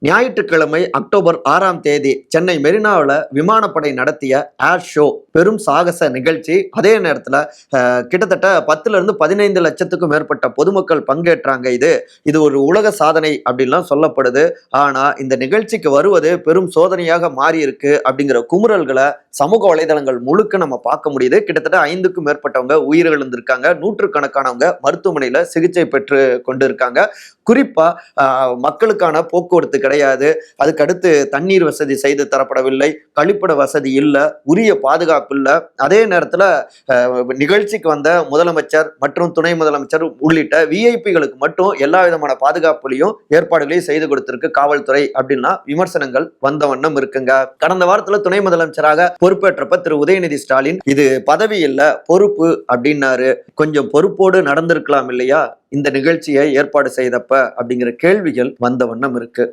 ஞாயிற்றுக்கிழமை அக்டோபர் 6ஆம் தேதி சென்னை மெரினாவில் விமானப்படை நடத்திய ஏர் ஷோ பெரும் சாகச நிகழ்ச்சி. அதே நேரத்தில் கிட்டத்தட்ட 10லிருந்து 15 லட்சத்துக்கும் மேற்பட்ட பொதுமக்கள் பங்கேற்றாங்க. இது ஒரு உலக சாதனை அப்படின்லாம் சொல்லப்படுது. ஆனால் இந்த நிகழ்ச்சிக்கு வருவது பெரும் சோதனையாக மாறி இருக்கு அப்படிங்கிற குமுறல்களை சமூக வலைதளங்கள் முழுக்க நம்ம பார்க்க முடியுது. கிட்டத்தட்ட 5க்கும் மேற்பட்டவங்க உயிரிழந்திருக்காங்க. நூற்றுக்கணக்கானவங்க மருத்துவமனையில் சிகிச்சை பெற்று கொண்டு இருக்காங்க. குறிப்பா மக்களுக்கான போக்குவரத்து கிடையாது. அதுக்கடுத்து தண்ணீர் வசதி செய்து தரப்படவில்லை, கழிப்பிட வசதி இல்லை, உரிய பாதுகாப்பு இல்லை. அதே நேரத்தில் நிகழ்ச்சிக்கு வந்த முதலமைச்சர் மற்றும் துணை முதலமைச்சர் உள்ளிட்ட விஐபிகளுக்கு மட்டும் எல்லா விதமான பாதுகாப்புலையும் ஏற்பாடுகளையும் செய்து கொடுத்திருக்கு காவல்துறை அப்படின்னா விமர்சனங்கள் வந்த வண்ணம் இருக்குங்க. கடந்த வாரத்துல துணை முதலமைச்சராக பொறுப்பேற்றப்ப திரு உதயநிதி ஸ்டாலின் இது பதவி இல்ல பொறுப்பு அப்படின்னாரு. கொஞ்சம் பொறுப்போடு நடந்திருக்கலாம் இல்லையா இந்த நிகழ்ச்சியை ஏற்பாடு செய்தப்ப அப்படிங்கிற கேள்விகள் வந்த வண்ணம் இருக்கு.